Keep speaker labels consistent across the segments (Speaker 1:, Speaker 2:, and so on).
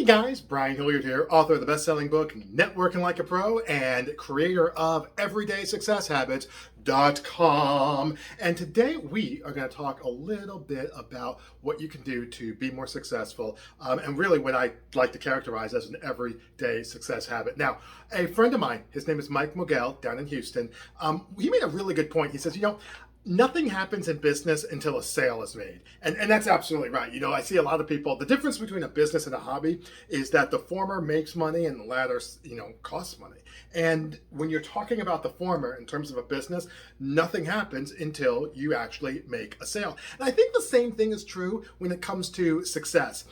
Speaker 1: Hey guys, Brian Hilliard here, author of the best-selling book Networking Like a Pro and creator of EverydaySuccessHabits.com. And today we are going to talk a little bit about what you can do to be more successful, and really what I like to characterize as an everyday success habit. Now, a friend of mine, his name is Mike Mogel down in Houston, he made a really good point. He says, nothing happens in business until a sale is made. And that's absolutely right. I see a lot of people, the difference between a business and a hobby is that the former makes money and the latter, costs money. And when you're talking about the former in terms of a business, nothing happens until you actually make a sale. And I think the same thing is true when it comes to success.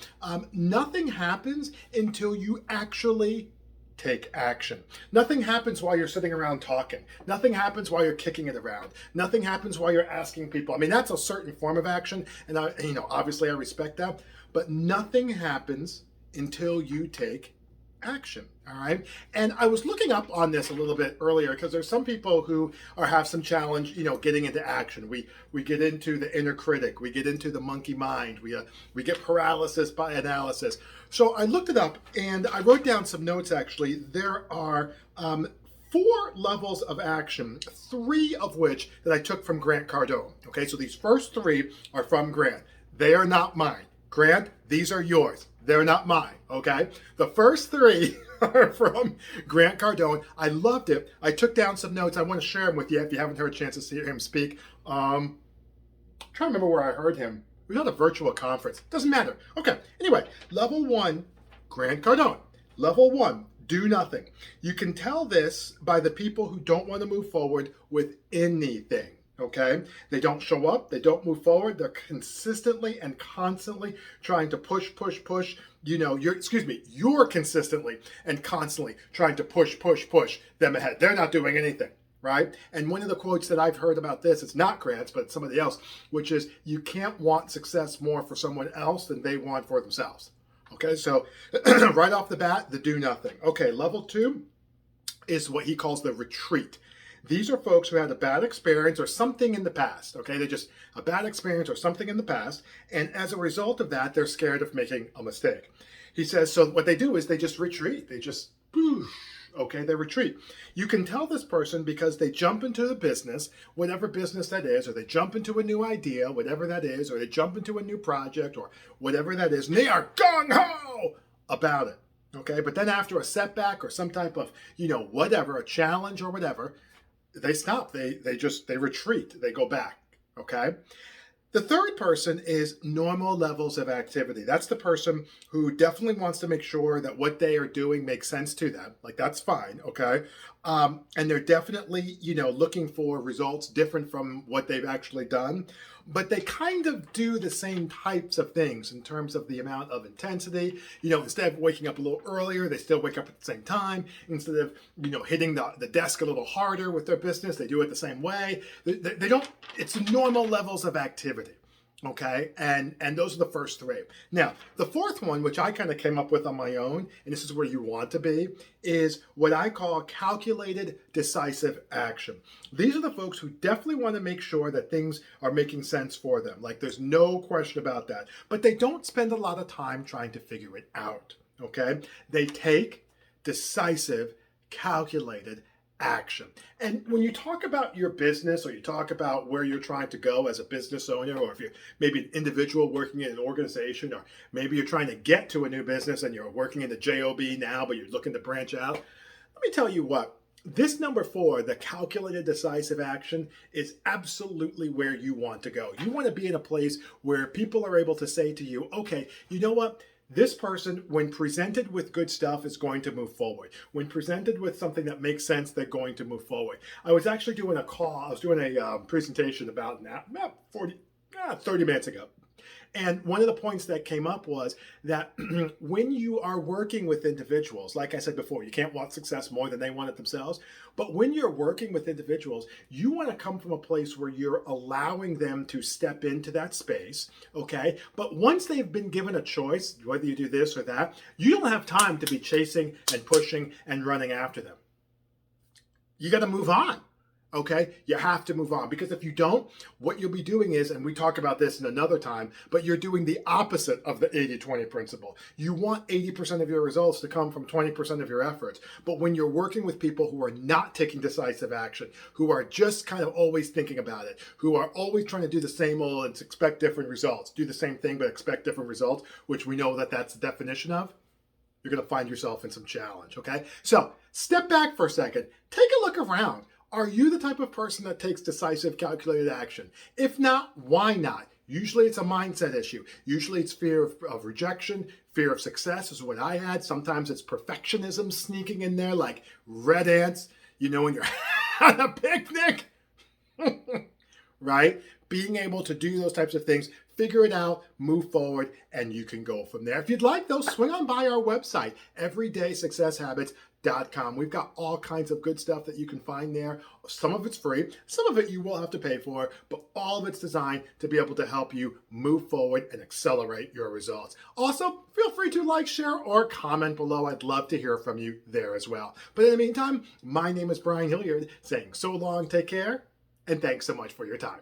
Speaker 1: Nothing happens until you actually take action. Nothing happens while you're sitting around talking. Nothing happens while you're kicking it around. Nothing happens while you're asking people. I mean, that's a certain form of action, and obviously I respect that, but nothing happens until you take action. All right. And I was looking up on this a little bit earlier because there's some people who have some challenge, getting into action. We get into the inner critic. We get into the monkey mind. We get paralysis by analysis. So I looked it up and I wrote down some notes. Actually, there are 4 levels of action, 3 of which that I took from Grant Cardone. Okay, so these first 3 are from Grant. They are not mine. Grant, these are yours. They're not mine, okay? The first 3 are from Grant Cardone. I loved it. I took down some notes. I want to share them with you if you haven't heard a chance to see him speak. I'm trying to remember where I heard him. We had a virtual conference. Doesn't matter. Okay, anyway, level 1, Grant Cardone. Level 1, do nothing. You can tell this by the people who don't want to move forward with anything. Okay, they don't show up, they don't move forward, they're consistently and constantly trying to push. You're consistently and constantly trying to push them ahead. They're not doing anything, right? And one of the quotes that I've heard about this, it's not Grant's, but somebody else, which is, you can't want success more for someone else than they want for themselves. Okay, so right off the bat, the do nothing. Okay, level 2 is what he calls the retreat. These are folks who had a bad experience or something in the past, okay? They just, a bad experience or something in the past, and as a result of that, they're scared of making a mistake. He says, so what they do is they just retreat. They just, okay, they retreat. You can tell this person because they jump into the business, whatever business that is, or they jump into a new idea, whatever that is, or they jump into a new project, or whatever that is, and they are gung-ho about it, okay? But then after a setback or some type of, whatever, a challenge or whatever, they stop. They retreat. They go back. Okay. The third person is normal levels of activity. That's the person who definitely wants to make sure that what they are doing makes sense to them. Like, that's fine. Okay. And they're definitely, looking for results different from what they've actually done. But they kind of do the same types of things in terms of the amount of intensity. Instead of waking up a little earlier, they still wake up at the same time. Instead of, hitting the desk a little harder with their business, they do it the same way. They don't, it's normal levels of activity. Okay, and those are the first 3. Now, the fourth one, which I kind of came up with on my own, and this is where you want to be, is what I call calculated decisive action. These are the folks who definitely want to make sure that things are making sense for them. Like, there's no question about that. But they don't spend a lot of time trying to figure it out. Okay, they take decisive, calculated action. And when you talk about your business, or you talk about where you're trying to go as a business owner, or if you're maybe an individual working in an organization, or maybe you're trying to get to a new business and you're working in the job now, but you're looking to branch out, let me tell you what, this number 4, the calculated decisive action, is absolutely where you want to go. You want to be in a place where people are able to say to you, okay, you know what? This person, when presented with good stuff, is going to move forward. When presented with something that makes sense, they're going to move forward. I was actually doing a presentation about 30 minutes ago. And one of the points that came up was that when you are working with individuals, like I said before, you can't want success more than they want it themselves. But when you're working with individuals, you want to come from a place where you're allowing them to step into that space, okay? But once they've been given a choice, whether you do this or that, you don't have time to be chasing and pushing and running after them. You got to move on. Okay, you have to move on, because if you don't, what you'll be doing is, and we talk about this in another time, but you're doing the opposite of the 80-20 principle. You want 80% of your results to come from 20% of your efforts. But when you're working with people who are not taking decisive action, who are just kind of always thinking about it, who are always trying to do the same old and expect different results, do the same thing but expect different results, which we know that that's the definition of, you're going to find yourself in some challenge. Okay, so step back for a second, take a look around. Are you the type of person that takes decisive, calculated action? If not, why not? Usually it's a mindset issue. Usually it's fear of rejection, fear of success is what I had. Sometimes it's perfectionism sneaking in there like red ants, when you're at a picnic, right? Being able to do those types of things, figure it out, move forward, and you can go from there. If you'd like, though, swing on by our website, everydaysuccesshabits.com. We've got all kinds of good stuff that you can find there. Some of it's free, some of it you will have to pay for, but all of it's designed to be able to help you move forward and accelerate your results. Also, feel free to like, share, or comment below. I'd love to hear from you there as well. But in the meantime, my name is Brian Hilliard, saying so long, take care, and thanks so much for your time.